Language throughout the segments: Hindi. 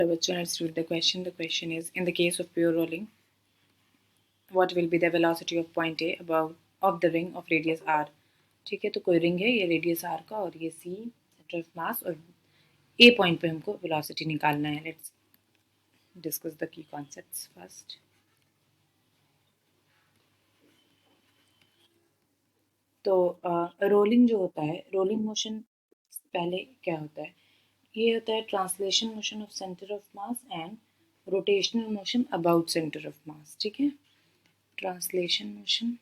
bachcho, let's read the question. The question is, in the case of pure rolling, what will be the velocity of point A above of the ring of radius r? ठीक है, तो कोई रिंग है, ये रेडियस r का और ये c सेंटर ऑफ मास और a पॉइंट पे हमको वेलोसिटी निकालना है. Let's discuss the key concepts first. तो रोलिंग जो होता है, रोलिंग मोशन पहले क्या होता है, ये होता है translation motion of centre of mass and rotational motion about centre of mass. ठीक है, translation motion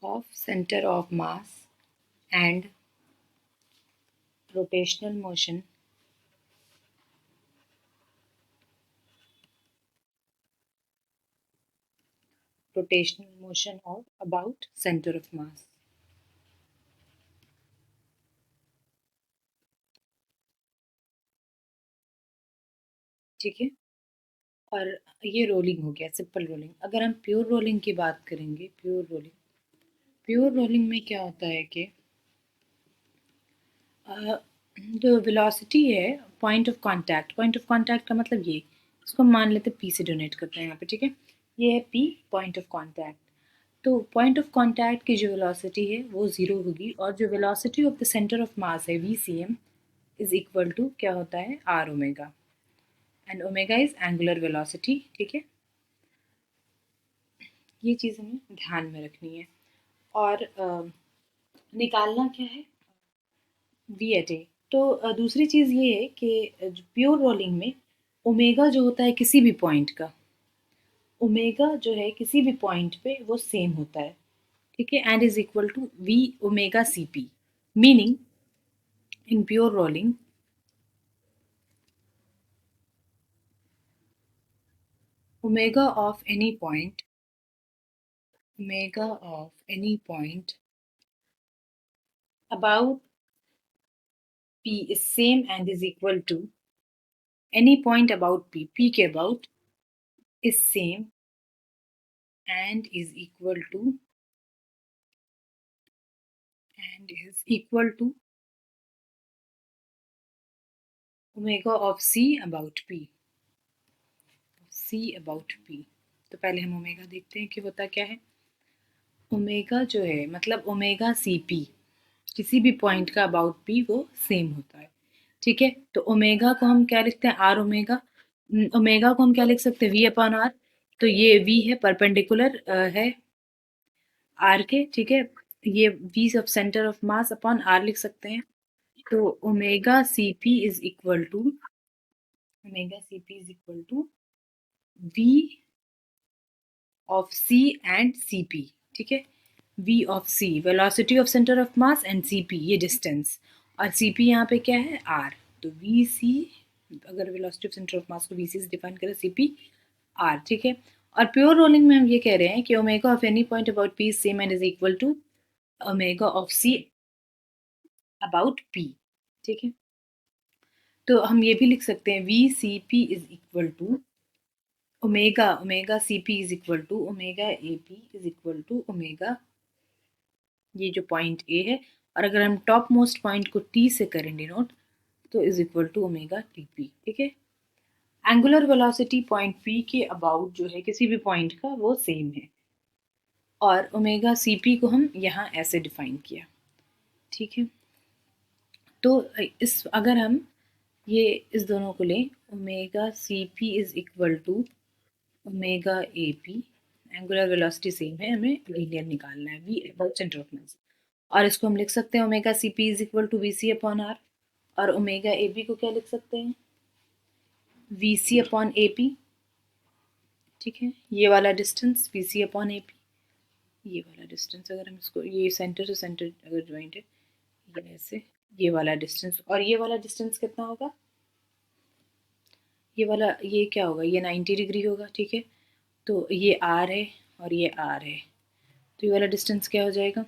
of center of mass and rotational motion of about center of mass. ठीक है, और ये रोलिंग हो गया, सिंपल रोलिंग. अगर हम प्योर रोलिंग की बात करेंगे, प्योर रोलिंग में क्या होता है कि जो वेलोसिटी है पॉइंट ऑफ कांटेक्ट का मतलब ये, इसको मान लेते हैं पी से डोनेट करते हैं यहाँ पे. ठीक है, ये है पी, पॉइंट ऑफ कांटेक्ट. तो पॉइंट ऑफ कांटेक्ट की जो वेलोसिटी है वो ज़ीरो होगी और जो velocity of the centre of mass है VCM इज इक्वल टू क्या होता है, R omega, and omega is angular velocity. ठीक है, ये चीज़ हमें ध्यान में रखनी है. और निकालना क्या है, वी एट ए. तो दूसरी चीज़ ये है कि प्योर रोलिंग में ओमेगा जो होता है किसी भी पॉइंट का, ओमेगा जो है किसी भी पॉइंट पे वो सेम होता है. ठीक है, and is equal to V omega C P. Meaning in pure rolling, omega of any point about p is same and is equal to any point about p के about is same and is equal to omega of c about p. तो पहले हम ओमेगा देखते हैं कि होता क्या है. ओमेगा जो है मतलब ओमेगा सी पी, किसी भी पॉइंट का अबाउट पी वो सेम होता है. ठीक है, तो ओमेगा को हम क्या लिखते हैं, आर ओमेगा. ओमेगा को हम क्या लिख सकते हैं, वी अपॉन आर. तो ये वी है, परपेंडिकुलर है आर के. ठीक है, ये V of centre of mass upon R लिख सकते हैं. तो omega C P is equal to V of C and C P. ठीक है, V of C velocity of centre of mass and C P ये डिस्टेंस, और सी पी यहाँ पे क्या है, आर. तो वी सी, अगर वेलोसिटी ऑफ सेंटर ऑफ मास को वी सी से डिफाइन करें, सी पी आर. ठीक है, और प्योर रोलिंग में हम ये कह रहे हैं कि omega of any point about P same and is equal to omega of C about P. ठीक है, तो हम ये भी लिख सकते हैं V C P is equal to omega C P is equal to omega A P is equal to omega, ये जो पॉइंट ए है, और अगर हम टॉप मोस्ट पॉइंट को टी से करें डिनोट तो is equal to omega T P. ठीक है, एंगुलर वेलोसिटी पॉइंट पी के अबाउट जो है किसी भी पॉइंट का वो सेम है, और ओमेगा सी पी को हम यहाँ ऐसे डिफाइन किया. ठीक है, तो इस अगर हम ये इस दोनों को लें, omega C P is equal to omega A P, angular velocity same है, हमें लीनियर निकालना है V about centre of mass, और इसको हम लिख सकते हैं omega C P is equal to V C upon R, और ओमेगा ए पी को क्या लिख सकते हैं, V C upon A P. ठीक है, ये वाला distance V C upon A P, ये वाला डिस्टेंस अगर हम इसको, ये सेंटर से सेंटर अगर ज्वाइंट है ये ऐसे, ये वाला डिस्टेंस, और ये वाला डिस्टेंस कितना होगा, ये वाला, ये क्या होगा, ये 90 डिग्री होगा. ठीक है, तो ये आर है और ये आर है, तो ये वाला डिस्टेंस क्या हो जाएगा,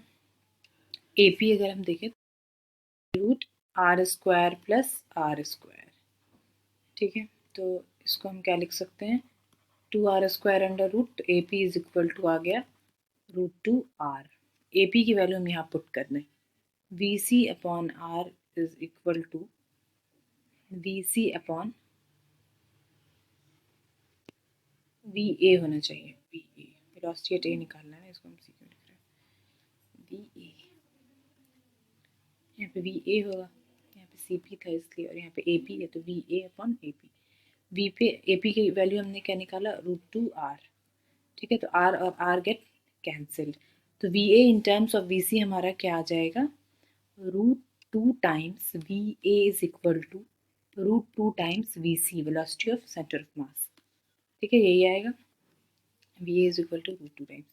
ए पी अगर हम देखें root R square plus R square. ठीक है, तो इसको हम क्या लिख सकते हैं, 2r square under root A P is equal to आ गया रूट 2r. ए पी की वैल्यू हम यहाँ पुट कर दें, V C upon R is equal to VC upon VA होना चाहिए, VA वेलोसिटी एट A निकालना है, इसको हम C क्यों लिख रहे हैं, VA यहाँ पे VA होगा, यहाँ पे CP था इसलिए, और यहाँ पे AP है तो VA अपॉन AP। V पे AP की वैल्यू हमने क्या निकाला, √2R, ठीक है, तो R और R गेट कैंसिल्ड, तो VA in terms of VC हमारा क्या आ जाएगा, √2 times VA is equal to √2 times VC velocity of centre of mass, ठीक है, यही आएगा, VA is equal to √2 times.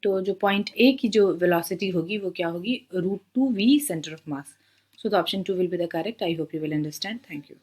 तो जो पॉइंट ए की जो वेलोसिटी होगी वो क्या होगी, √2 V centre of mass. So the option 2 will be the correct. I hope you will understand. Thank you.